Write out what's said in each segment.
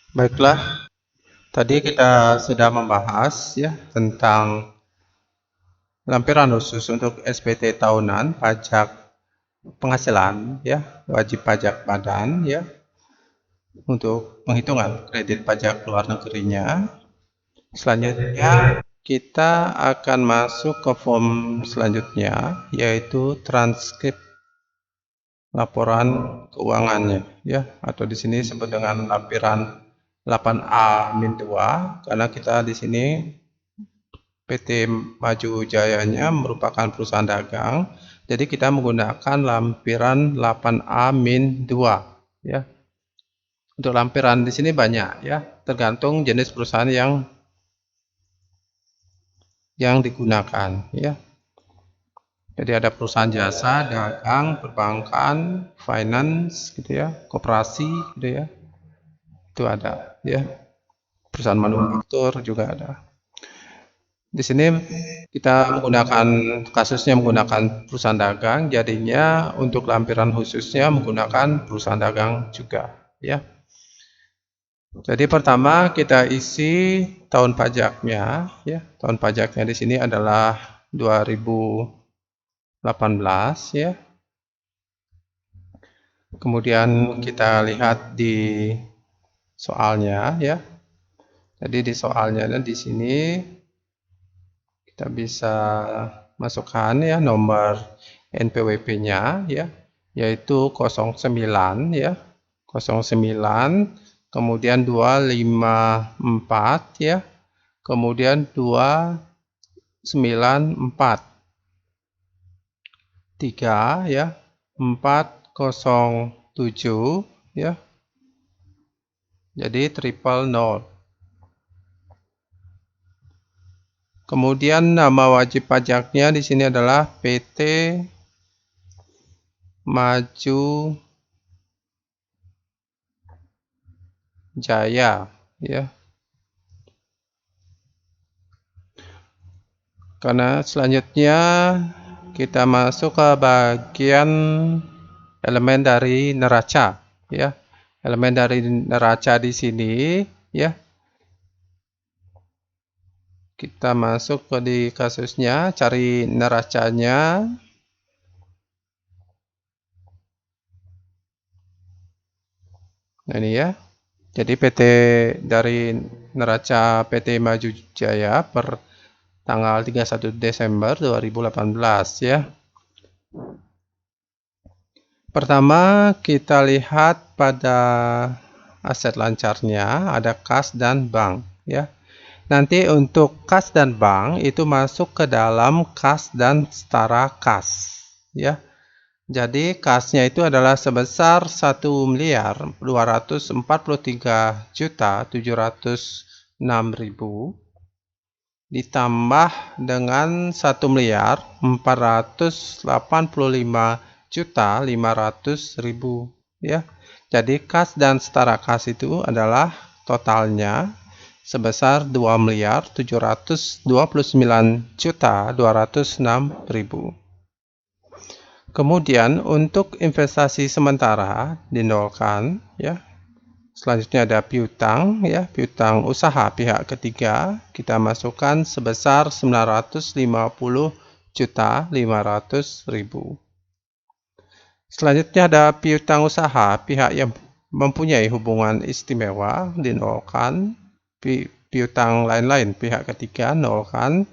Baiklah, tadi kita sudah membahas ya tentang lampiran khusus untuk SPT tahunan, pajak penghasilan ya, wajib pajak badan ya, untuk penghitungan kredit pajak luar negerinya. Selanjutnya kita akan masuk ke form selanjutnya, yaitu transkrip laporan keuangannya ya, atau di sini disebut dengan lampiran 8A-2 karena kita di sini PT Maju Jayanya merupakan perusahaan dagang, jadi kita menggunakan lampiran 8A-2 ya. Untuk lampiran di sini banyak ya, tergantung jenis perusahaan yang digunakan ya. Jadi ada perusahaan jasa, dagang, perbankan, finance gitu ya, koperasi gitu ya. Itu ada ya. Perusahaan manufaktur juga ada. Di sini kita menggunakan kasusnya menggunakan perusahaan dagang, jadinya untuk lampiran khususnya menggunakan perusahaan dagang juga ya. Jadi pertama kita isi tahun pajaknya ya. Tahun pajaknya di sini adalah 2018 ya. Kemudian kita lihat di soalnya ya. Jadi di soalnya di sini kita bisa masukkan ya nomor NPWP-nya ya, yaitu 09 ya. 09 kemudian 254 ya. Kemudian 294 3 ya. 407 ya. Jadi triple 0. Kemudian nama wajib pajaknya di sini adalah PT Maju Jaya ya. Karena selanjutnya kita masuk ke bagian elemen dari neraca ya. Elemen dari neraca di sini ya. Kita masuk ke di kasusnya, cari neracanya. Nah ini ya. Jadi PT dari neraca PT Maju Jaya per tanggal 31 Desember 2018 ya. Pertama kita lihat pada aset lancarnya ada kas dan bank ya. Nanti untuk kas dan bank itu masuk ke dalam kas dan setara kas ya. Jadi kasnya itu adalah sebesar 1.243.706.000 ditambah dengan 1.485.500.000 ya. Jadi kas dan setara kas itu adalah totalnya sebesar 2.729.206.000. Kemudian untuk investasi sementara dinolkan ya. Selanjutnya ada piutang ya, piutang usaha pihak ketiga kita masukkan sebesar 950.500.000. Selanjutnya ada piutang usaha pihak yang mempunyai hubungan istimewa dinolkan, piutang lain-lain pihak ketiga nolkan.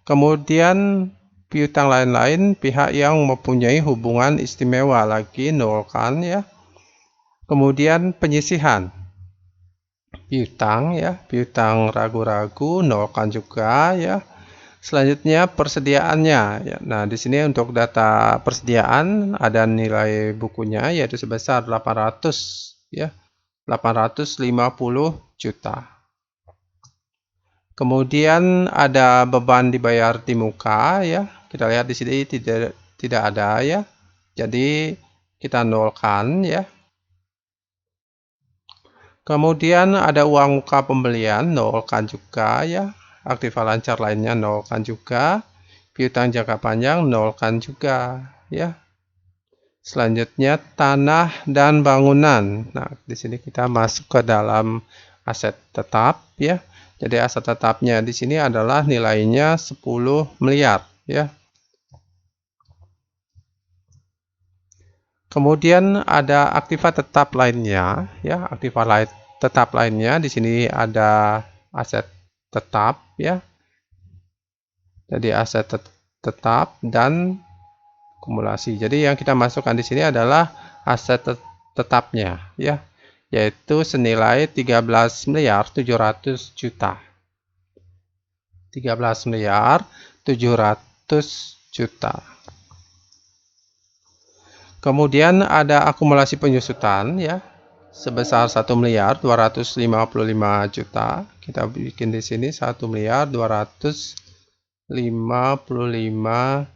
Kemudian piutang lain-lain pihak yang mempunyai hubungan istimewa lagi nolkan ya. Kemudian penyisihan piutang ya, piutang ragu-ragu nolkan juga ya. Selanjutnya persediaannya ya. Nah, di sini untuk data persediaan ada nilai bukunya yaitu sebesar 800 ya. 850 juta. Kemudian ada beban dibayar di muka ya. Kita lihat di sini tidak ada ya. Jadi kita nolkan ya. Kemudian ada uang muka pembelian nolkan juga ya. Aktiva lancar lainnya nolkan juga. Piutang jangka panjang nolkan juga ya. Selanjutnya tanah dan bangunan. Nah, di sini kita masuk ke dalam aset tetap ya. Jadi aset tetapnya di sini adalah nilainya 10 miliar ya. Kemudian ada aktiva tetap lainnya ya, tetap lainnya di sini ada aset tetap ya. Jadi aset tetap dan akumulasi. Jadi yang kita masukkan di sini adalah aset tetapnya ya, yaitu senilai 13 miliar 700 juta. 13 miliar 700 juta. Kemudian ada akumulasi penyusutan ya, sebesar 1 miliar 255 juta. Kita bikin di sini 1 miliar 255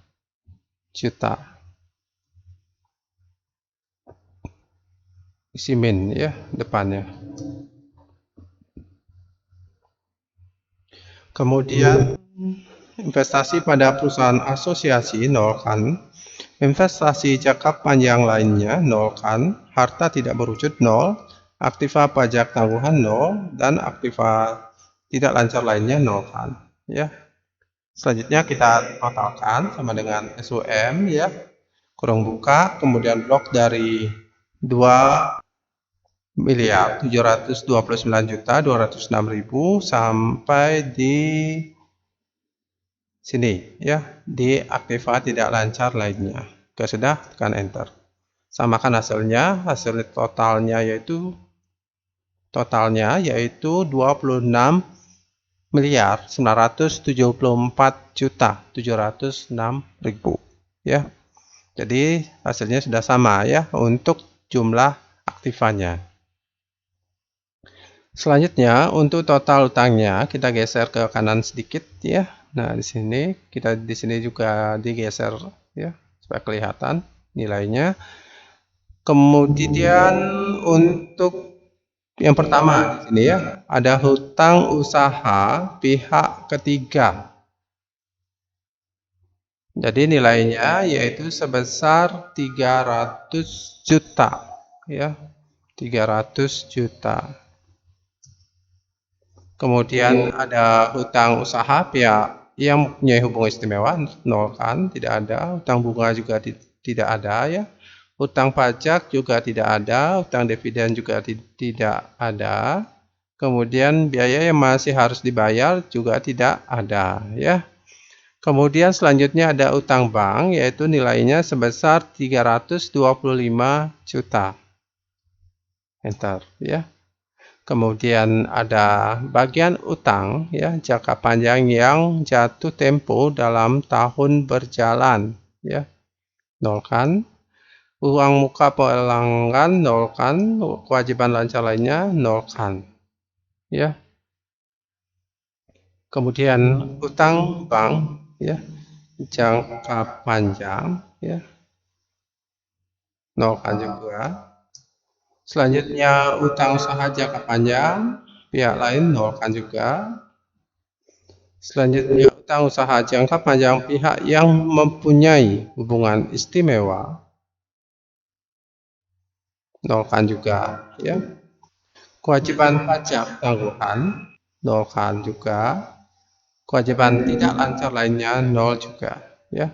juta. Isi min ya depannya. Kemudian investasi pada perusahaan asosiasi nolkan. Investasi jangka panjang lainnya nolkan, harta tidak berwujud 0, aktiva pajak tangguhan 0, dan aktiva tidak lancar lainnya nolkan. Ya. Selanjutnya kita totalkan sama dengan SUM ya, kurung buka, kemudian blok dari 2 miliar 729 juta 206.000 sampai di sini ya, di aktiva tidak lancar lainnya. Oke, sudah, tekan enter. Samakan hasilnya, hasil totalnya yaitu 26 miliar 974 juta 706.000 ya. Jadi hasilnya sudah sama ya untuk jumlah aktivanya. Selanjutnya untuk total utangnya kita geser ke kanan sedikit ya. Nah, di sini juga digeser ya supaya kelihatan nilainya. Kemudian untuk yang pertama di sini ya, ada hutang usaha pihak ketiga. Jadi nilainya yaitu sebesar 300 juta ya. 300 juta. Kemudian ada hutang usaha pihak yang mempunyai hubungan istimewa, nolkan, tidak ada. Hutang bunga juga tidak ada ya. Hutang pajak juga tidak ada. Hutang dividen juga tidak ada. Kemudian biaya yang masih harus dibayar juga tidak ada ya. Kemudian selanjutnya ada utang bank, yaitu nilainya sebesar 325 juta. Enter ya. Kemudian ada bagian utang ya, jangka panjang yang jatuh tempo dalam tahun berjalan ya. Nolkan. Uang muka pelanggan nolkan, kewajiban lancar lainnya nolkan. Ya. Kemudian utang bank ya, jangka panjang ya. Nolkan juga. Selanjutnya utang usaha jangka panjang, pihak lain nolkan juga. Selanjutnya utang usaha jangka panjang pihak yang mempunyai hubungan istimewa, nolkan juga ya. Kewajiban pajak tangguhan, nolkan juga. Kewajiban tidak lancar lainnya nol juga ya.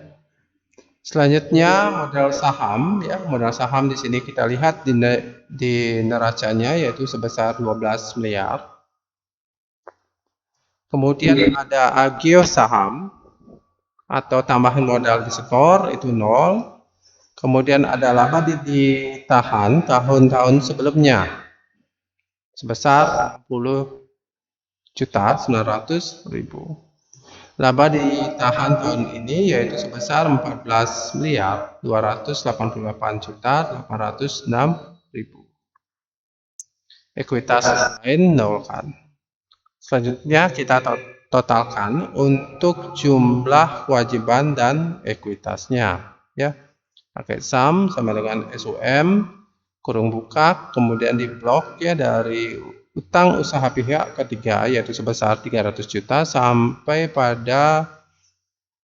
Selanjutnya modal saham ya, modal saham di sini kita lihat di neracanya yaitu sebesar 12 miliar. Kemudian ada agio saham atau tambahan modal di skor itu 0. Kemudian ada laba ditahan tahun-tahun sebelumnya sebesar 60.900.000. Laba ditahan tahun ini yaitu sebesar 14 miliar 288 juta 806.000. Ekuitas lain nolkan. Selanjutnya kita totalkan untuk jumlah kewajiban dan ekuitasnya ya. Pakai sum sama dengan SUM kurung buka, kemudian di blok ya dari utang usaha pihak ketiga yaitu sebesar 300 juta sampai pada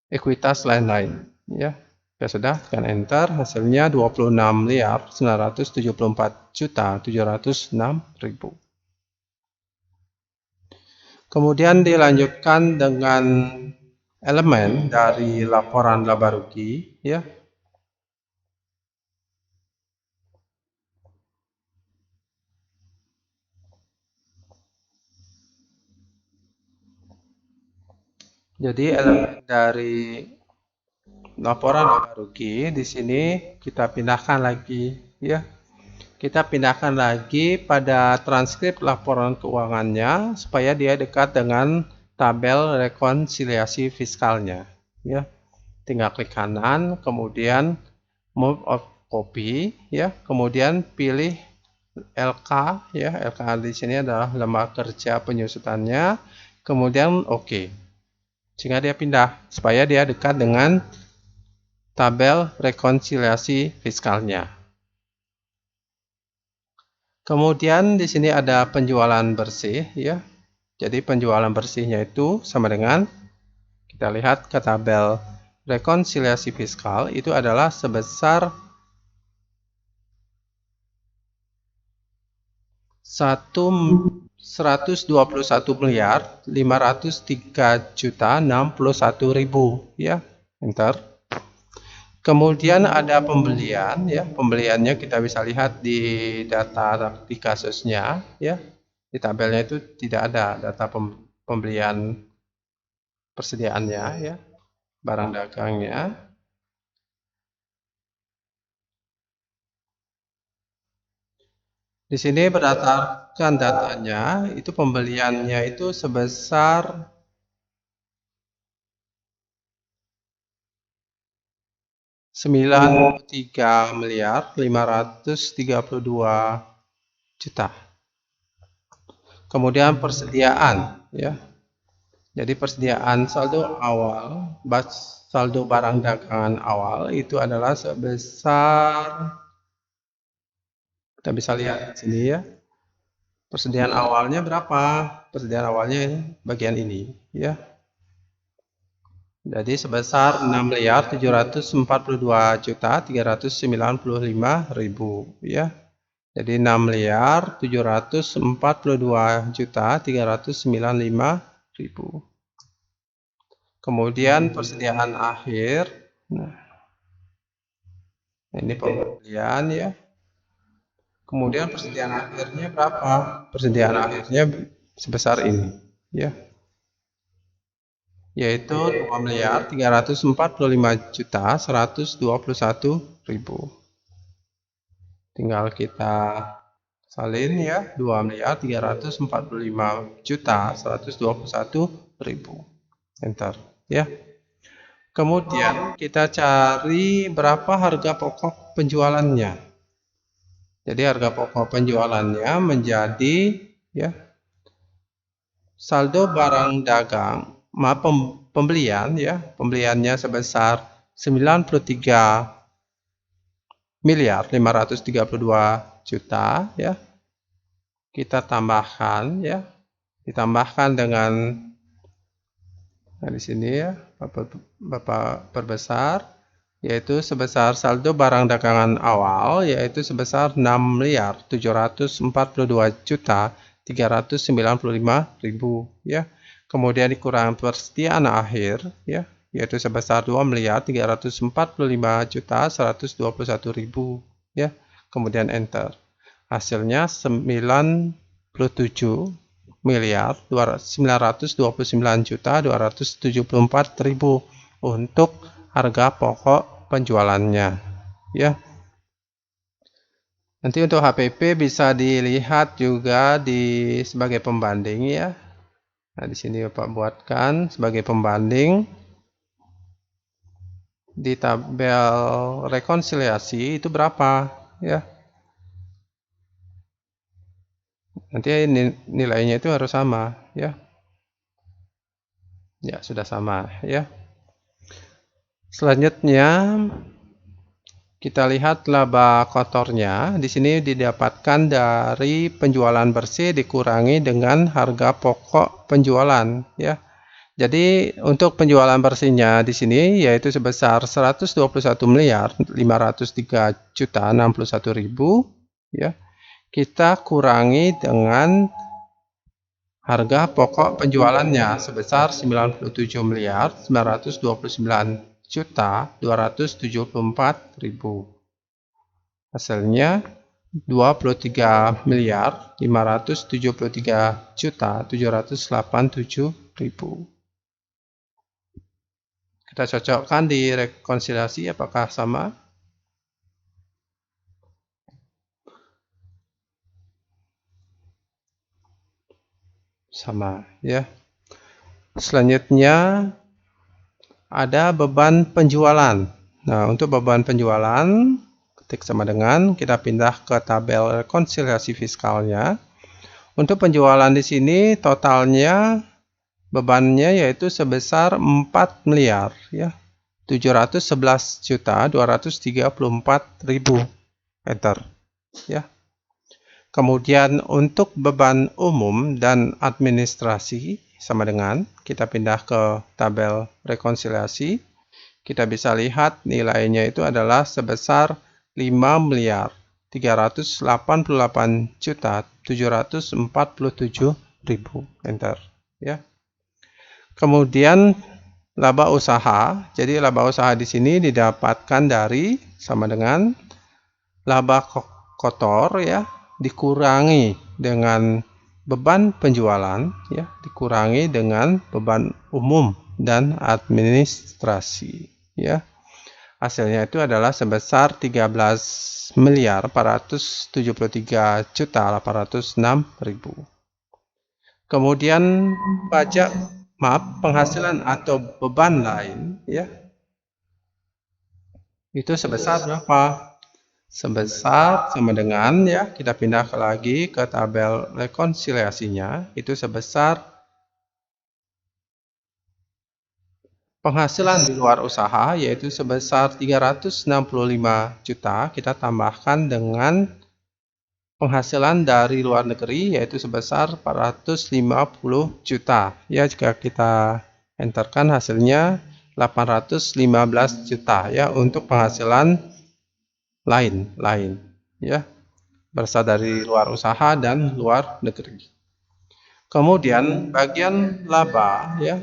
ekuitas lain-lain ya. Ya sudah, tekan enter, hasilnya 26 miliar 974 juta 706.000. Kemudian dilanjutkan dengan elemen dari laporan laba rugi, ya. Jadi elemen dari laporan laba rugi di sini kita pindahkan lagi, ya. Kita pindahkan lagi pada transkrip laporan keuangannya supaya dia dekat dengan tabel rekonsiliasi fiskalnya, ya. Tinggal klik kanan, kemudian move of copy, ya. Kemudian pilih LK, ya. LK di sini adalah lembar kerja penyusutannya. Kemudian oke. Sehingga dia pindah supaya dia dekat dengan tabel rekonsiliasi fiskalnya. Kemudian di sini ada penjualan bersih, ya. Jadi penjualan bersihnya itu sama dengan kita lihat ke tabel rekonsiliasi fiskal itu adalah sebesar 121.503.061.000, ya. Enter. Kemudian ada pembelian, ya. Pembeliannya kita bisa lihat di data di kasusnya, ya. Di tabelnya itu tidak ada data pembelian persediaannya, ya. Barang dagangnya. Di sini berdasarkan datanya, itu pembeliannya itu sebesar 93.532.000.000. Kemudian persediaan, ya. Jadi persediaan saldo awal, saldo barang dagangan awal itu adalah sebesar, kita bisa lihat di sini, ya. Persediaan awalnya berapa? Persediaan awalnya bagian ini, ya. Jadi sebesar 6.742.395.000, ya. Jadi 6.742.395.000. Kemudian persediaan akhir. Nah, ini pembelian, ya. Kemudian persediaan akhirnya berapa? Persediaan akhirnya sebesar ini, ya. Yaitu 2.345.121.000. Tinggal kita salin, ya, 2.345.121.000. Enter, ya. Kemudian kita cari berapa harga pokok penjualannya. Jadi harga pokok penjualannya menjadi, ya, saldo barang dagang, pembelian, ya. Pembeliannya sebesar 93.532.000.000, ya. Kita tambahkan, ya. Ditambahkan dengan, nah, di sini, ya, Bapak perbesar, yaitu sebesar saldo barang dagangan awal, yaitu sebesar 6.742.395.000, ya. Kemudian dikurangi persediaan akhir, ya, yaitu sebesar 2.345.121.000, ya. Kemudian enter. Hasilnya 97.929.274.000 untuk harga pokok penjualannya, ya. Nanti untuk HPP bisa dilihat juga sebagai pembanding, ya. Nah, di sini Bapak buatkan sebagai pembanding di tabel rekonsiliasi itu berapa, ya. Nanti nilainya itu harus sama, ya. Ya, sudah sama, ya. Selanjutnya kita lihat laba kotornya. Di sini didapatkan dari penjualan bersih dikurangi dengan harga pokok penjualan, ya. Jadi untuk penjualan bersihnya di sini yaitu sebesar 121.503.061.000, ya. Kita kurangi dengan Harga pokok penjualannya sebesar 97.929.274.000. Hasilnya 23.573.787.000. Kita cocokkan di rekonsiliasi apakah sama? Sama ya. Selanjutnya ada beban penjualan. Nah, untuk beban penjualan ketik sama dengan kita pindah ke tabel rekonsiliasi fiskalnya. Untuk penjualan di sini totalnya bebannya yaitu sebesar 4 miliar ya. 711.234.000. Enter ya. Kemudian untuk beban umum dan administrasi sama dengan kita pindah ke tabel rekonsiliasi. Kita bisa lihat nilainya itu adalah sebesar 5.388.747.000. Enter ya. Kemudian laba usaha. Jadi laba usaha di sini didapatkan dari sama dengan laba kotor ya dikurangi dengan beban penjualan ya dikurangi dengan beban umum dan administrasi ya. Hasilnya itu adalah sebesar 13.473.806.000. Kemudian penghasilan atau beban lain ya. Itu sebesar berapa? Sebesar sama dengan ya kita pindah lagi ke tabel rekonsiliasinya itu sebesar penghasilan di luar usaha yaitu sebesar 365 juta kita tambahkan dengan penghasilan dari luar negeri yaitu sebesar 450 juta ya. Jika kita enterkan hasilnya 815 juta ya untuk penghasilan lain ya berasal dari luar usaha dan luar negeri. Kemudian bagian laba ya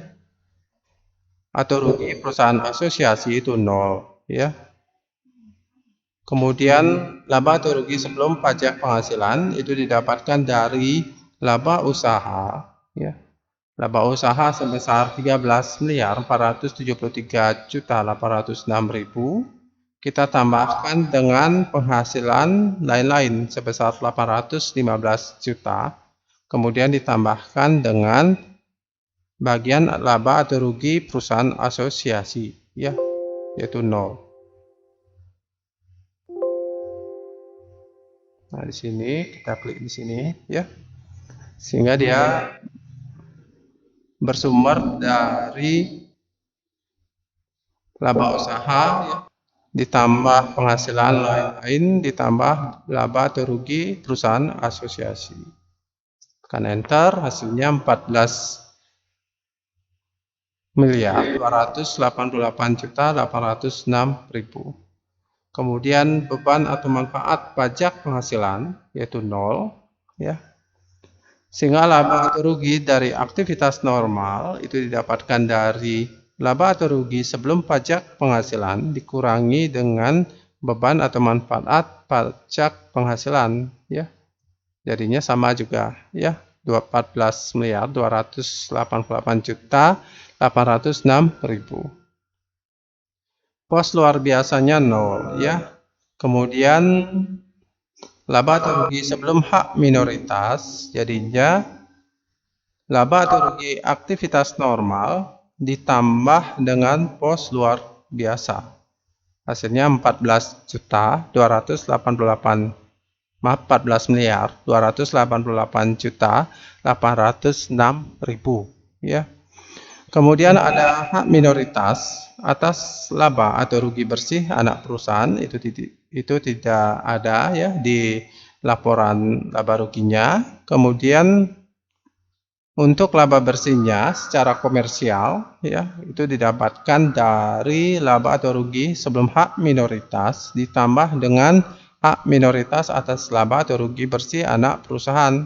atau rugi perusahaan asosiasi itu 0 ya. Kemudian laba atau rugi sebelum pajak penghasilan itu didapatkan dari laba usaha ya. Laba usaha sebesar 13.473.806.000. Kita tambahkan dengan penghasilan lain-lain sebesar 815 juta. Kemudian ditambahkan dengan bagian laba atau rugi perusahaan asosiasi ya, yaitu 0. Nah, di sini kita klik di sini ya. Sehingga dia bersumber dari laba usaha ya, ditambah penghasilan lain ditambah laba atau rugi perusahaan asosiasi. Tekan enter, hasilnya 14.288.806.000. Kemudian beban atau manfaat pajak penghasilan yaitu 0 ya. Sehingga laba atau rugi dari aktivitas normal itu didapatkan dari laba atau rugi sebelum pajak penghasilan dikurangi dengan beban atau manfaat pajak penghasilan ya. Jadinya sama juga ya, 14.288.806.000. Pos luar biasanya 0 ya. Kemudian laba atau rugi sebelum hak minoritas jadinya laba atau rugi aktivitas normal ditambah dengan pos luar biasa. Hasilnya 14.288.806.000 ya. Kemudian ada hak minoritas atas laba atau rugi bersih anak perusahaan itu tidak ada ya di laporan laba ruginya. Kemudian untuk laba bersihnya secara komersial ya itu didapatkan dari laba atau rugi sebelum hak minoritas ditambah dengan hak minoritas atas laba atau rugi bersih anak perusahaan.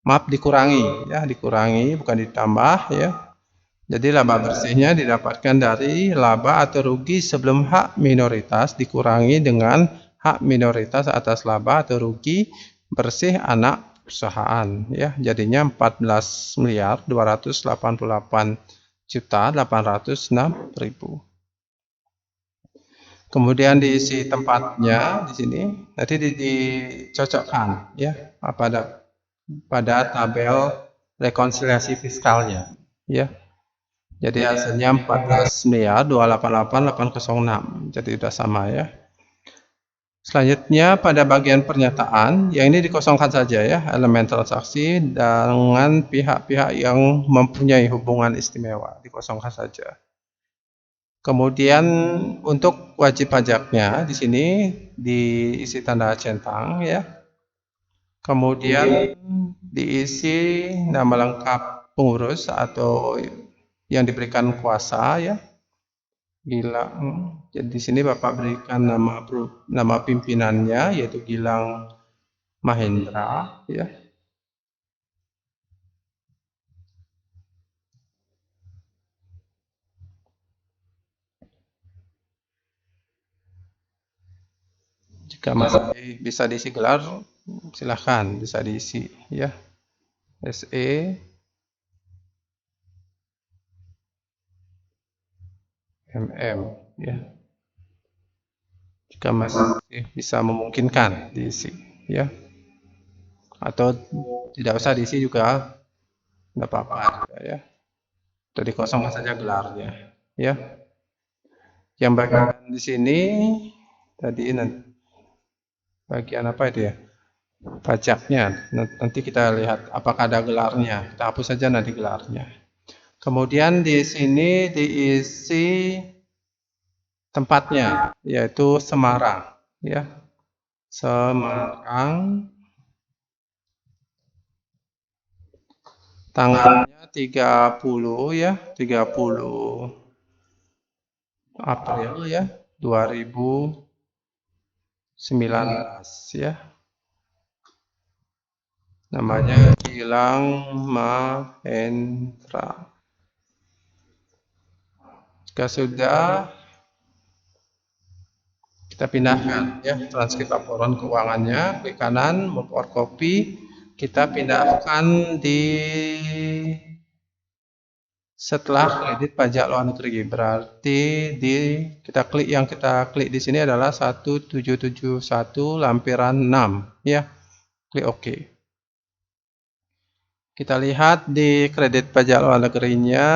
Maaf, dikurangi ya, dikurangi bukan ditambah ya. Jadi laba bersihnya didapatkan dari laba atau rugi sebelum hak minoritas dikurangi dengan hak minoritas atas laba atau rugi bersih anak perusahaan ya. Jadinya 14.288.806.000. Kemudian diisi tempatnya di sini nanti dicocokkan ya pada tabel rekonsiliasi fiskalnya ya. Jadi hasilnya 14.288.806. Jadi sudah sama ya. Selanjutnya pada bagian pernyataan, yang ini dikosongkan saja ya, elemen transaksi dengan pihak-pihak yang mempunyai hubungan istimewa, dikosongkan saja. Kemudian untuk wajib pajaknya di sini diisi tanda centang ya. Kemudian diisi nama lengkap pengurus atau yang diberikan kuasa ya. Gilang. Jadi di sini Bapak berikan nama pimpinannya yaitu Gilang Mahendra ya. Jika masih bisa diisi gelar silahkan bisa diisi ya. SE MM ya. Jika masih bisa memungkinkan diisi ya. Atau tidak usah diisi juga tidak apa-apa ya. Atau dikosongkan saja gelarnya ya. Yang bagian di sini tadi bagian apa itu ya? Pajaknya. Nanti kita lihat apakah ada gelarnya. Kita hapus saja nanti gelarnya. Kemudian di sini diisi tempatnya, yaitu Semarang, ya. Semarang. Tanggalnya 30 ya, 30 April ya, 2019 ya. Namanya Gilang Mahendra. Jika sudah kita pindahkan ya transkrip laporan keuangannya, klik kanan membuat copy, kita pindahkan di setelah kredit pajak luar negeri. Berarti kita klik di sini adalah 1771 lampiran 6 ya. Klik OK. Kita lihat di kredit pajak luar negerinya.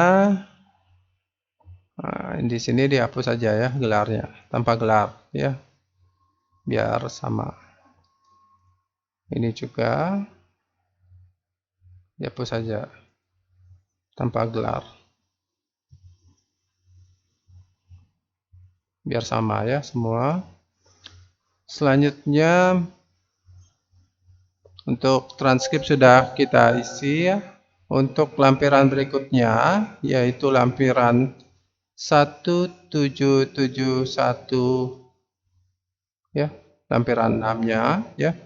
Nah, di sini dihapus saja ya gelarnya, tanpa gelar ya. Biar sama. Ini juga dihapus saja tanpa gelar. Biar sama ya semua. Selanjutnya untuk transkrip sudah kita isi ya. Untuk lampiran berikutnya yaitu lampiran 1771 ya, lampiran 6-nya ya.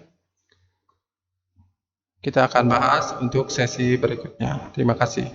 Kita akan bahas untuk sesi berikutnya. Terima kasih.